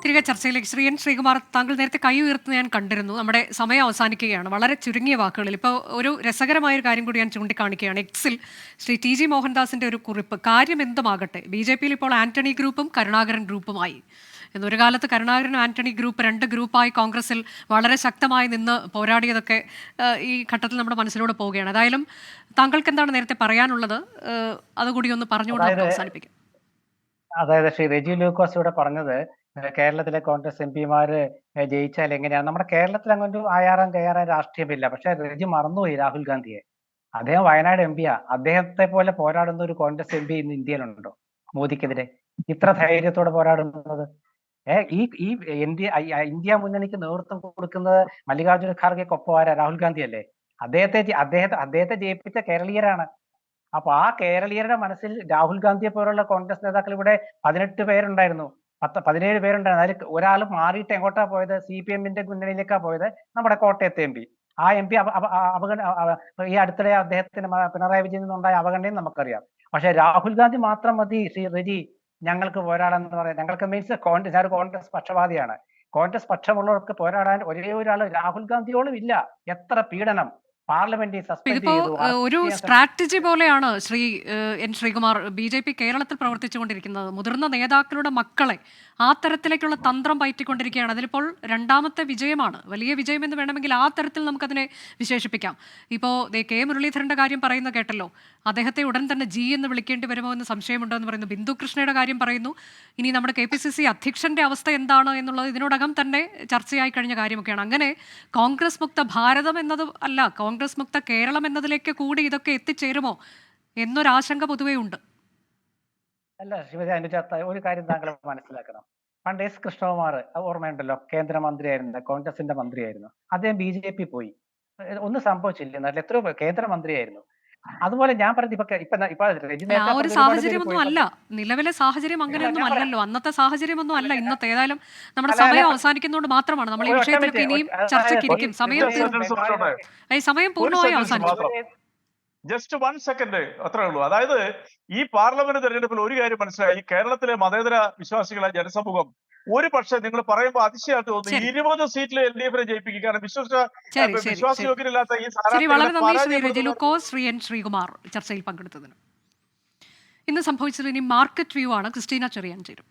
തിരികെ ചർച്ചയിലേക്ക് ശ്രീ എൻ ശ്രീകുമാർ, താങ്കൾ നേരത്തെ കൈ ഉയർത്തുന്ന ഞാൻ കണ്ടിരുന്നു. നമ്മുടെ സമയം അവസാനിക്കുകയാണ്. വളരെ ചുരുങ്ങിയ വാക്കുകളിൽ ഇപ്പോൾ ഒരു രസകരമായ ഒരു കാര്യം കൂടി ഞാൻ ചൂണ്ടിക്കാണിക്കുകയാണ്. എക്സിൽ ശ്രീ ടി ജി മോഹൻദാസിന്റെ ഒരു കുറിപ്പ്, കാര്യം എന്തുമാകട്ടെ ബി ജെ പിയിൽ ഇപ്പോൾ ആന്റണി ഗ്രൂപ്പും കരുണാകരൻ ഗ്രൂപ്പുമായി. എന്നൊരു കാലത്ത് കരുണാകരനും ആന്റണി ഗ്രൂപ്പ് രണ്ട് ഗ്രൂപ്പായി കോൺഗ്രസിൽ വളരെ ശക്തമായി നിന്ന് പോരാടിയതൊക്കെ ഈ ഘട്ടത്തിൽ നമ്മുടെ മനസ്സിലൂടെ പോവുകയാണ്. ഏതായാലും താങ്കൾക്ക് എന്താണ് നേരത്തെ പറയാനുള്ളത്? അതുകൂടി ഒന്ന് പറഞ്ഞുകൊണ്ട് നമുക്ക് അവസാനിപ്പിക്കാം. അതായത് ശ്രീ റെജി ലൂക്കോസ് ഇവിടെ പറഞ്ഞത് കേരളത്തിലെ കോൺഗ്രസ് എം പിമാര് ജയിച്ചാൽ എങ്ങനെയാണ്. നമ്മുടെ കേരളത്തിൽ അങ്ങോട്ട് ആയാറാം കയ്യാറാം രാഷ്ട്രീയമില്ല. പക്ഷെ റെജി മറന്നുപോയി രാഹുൽ ഗാന്ധിയെ. അദ്ദേഹം വയനാട് എം പിയാ. അദ്ദേഹത്തെ പോലെ പോരാടുന്ന ഒരു കോൺഗ്രസ് എം പി ഇന്ന് ഇന്ത്യയിലുണ്ടോ? മോദിക്കെതിരെ ഇത്ര ധൈര്യത്തോടെ പോരാടുന്നത്? ഈ ഈ ഇന്ത്യ മുന്നണിക്ക് നേതൃത്വം കൊടുക്കുന്നത് മല്ലികാർജുന ഖാർഗെക്കൊപ്പം ആരാ? രാഹുൽ ഗാന്ധി അല്ലേ? അദ്ദേഹത്തെ ജയിപ്പിച്ച കേരളീയരാണ്. അപ്പൊ ആ കേരളീയരുടെ മനസ്സിൽ രാഹുൽ ഗാന്ധിയെ പോലുള്ള കോൺഗ്രസ് നേതാക്കൾ ഇവിടെ 18 പേരുണ്ടായിരുന്നു, 17 പേരുണ്ടായിരുന്നു. അതിൽ ഒരാൾ മാറിയിട്ട് എങ്ങോട്ടാ പോയത്? CPM-ന്റെ മുന്നണിയിലേക്കാ പോയത്, നമ്മുടെ കോട്ടയത്തെ എം പി. ആ എം പി ഈ അടുത്തിടെ അദ്ദേഹത്തിന് പിണറായി വിജയനിൽ നിന്നുണ്ടായ അവഗണനയും നമുക്കറിയാം. പക്ഷെ രാഹുൽ ഗാന്ധി മാത്രം മതി ശ്രീ റെജി ഞങ്ങൾക്ക് പോരാടാന്ന് പറയാം. ഞങ്ങൾക്ക് മീൻസ് ഞാൻ കോൺഗ്രസ് പക്ഷപാതിയാണ്. കോൺഗ്രസ് പക്ഷമുള്ളവർക്ക് പോരാടാൻ ഒരേ ഒരാൾ രാഹുൽ ഗാന്ധിയോളം ഇല്ല. എത്ര പീഡനം പാർലമെന്റിൽ സസ്പെൻഡ് ഇതിപ്പോ ചെയ്തു. ഒരു സ്ട്രാറ്റജി പോലെയാണ് Shri N Sreekumar B J P കേരളത്തിൽ പ്രവർത്തിച്ചുകൊണ്ടിരിക്കുന്നത്. മുതിർന്ന നേതാക്കളുടെ മക്കളെ ആ തരത്തിലേക്കുള്ള തന്ത്രം പയറ്റിക്കൊണ്ടിരിക്കുകയാണ്. അതിലിപ്പോൾ രണ്ടാമത്തെ വിജയമാണ്, വലിയ വിജയം എന്ന് വേണമെങ്കിൽ ആ തരത്തിൽ നമുക്കതിനെ വിശേഷിപ്പിക്കാം. ഇപ്പോൾ കെ മുരളീധരന്റെ കാര്യം പറയുന്നത് കേട്ടല്ലോ. അദ്ദേഹത്തെ ഉടൻ തന്നെ ജി എന്ന് വിളിക്കേണ്ടി വരുമോ എന്ന് സംശയമുണ്ടോ എന്ന് പറയുന്നു. ബിന്ദു കൃഷ്ണയുടെ കാര്യം പറയുന്നു. ഇനി നമ്മുടെ KPCC അധ്യക്ഷന്റെ അവസ്ഥ എന്താണ് എന്നുള്ളത് ഇതിനോടകം തന്നെ ചർച്ചയായി കഴിഞ്ഞ കാര്യമൊക്കെയാണ്. അങ്ങനെ കോൺഗ്രസ് മുക്ത ഭാരതം എന്നത് അല്ല, കോൺഗ്രസ് മുക്ത കേരളം എന്നതിലേക്ക് കൂടി ഇതൊക്കെ എത്തിച്ചേരുമോ എന്നൊരാശങ്ക പൊതുവേ ഉണ്ട്. അല്ല ശ്രീമതി അനുജാത്ത, ഒരു കാര്യം താങ്കൾ മനസ്സിലാക്കണം. പണ്ട് S കൃഷ്ണകുമാർ ഓർമ്മയുണ്ടല്ലോ, കേന്ദ്രമന്ത്രിയായിരുന്നു, കോൺഗ്രസിന്റെ മന്ത്രിയായിരുന്നു. അദ്ദേഹം BJP പോയി. ഒന്നും സംഭവിച്ചില്ല. എത്രയോ കേന്ദ്രമന്ത്രിയായിരുന്നു. അതുപോലെ ഞാൻ പറഞ്ഞത് ആ ഒരു സാഹചര്യമൊന്നും അല്ല, നിലവിലെ സാഹചര്യം അങ്ങനെയൊന്നും അല്ലല്ലോ. അന്നത്തെ സാഹചര്യമൊന്നും അല്ല ഇന്നത്തെ. ഏതായാലും നമ്മുടെ സമയം അവസാനിക്കുന്നതുകൊണ്ട് മാത്രമാണ് നമ്മൾ ഈ വിഷയത്തിലൊക്കെ ഇനിയും ചർച്ചയ്ക്കിരിക്കും. സമയം പൂർണ്ണമായി അവസാനിച്ചു. ജസ്റ്റ് 1 സെക്കൻഡ് അത്രേ ഉള്ളൂ. അതായത് ഈ പാർലമെന്റ് തെരഞ്ഞെടുപ്പിൽ ഒരു കാര്യം മനസ്സിലായി, കേരളത്തിലെ മതേതര വിശ്വാസികളെ ജനസമൂഹം ഒരു പക്ഷേ നിങ്ങൾ പറയുമ്പോൾ അതിശയമായിട്ട് തോന്നുന്നു 20 സീറ്റിൽ LDF-നെ ജയിപ്പിക്കും. കാരണം വിശ്വാസയോഗ്യരില്ലാത്ത ഈ വളരെ നന്ദി ശ്രീ റെജി ലൂക്കോസ്, ശ്രീ എൻ ശ്രീകുമാർ ചർച്ചയിൽ പങ്കെടുത്തതിന്. ഇന്ന് സംഭവിച്ചത് ഇനി മാർക്കറ്റ് വ്യൂ ആണ്. ക്രിസ്റ്റീന ചെറിയാൻ ചേരും.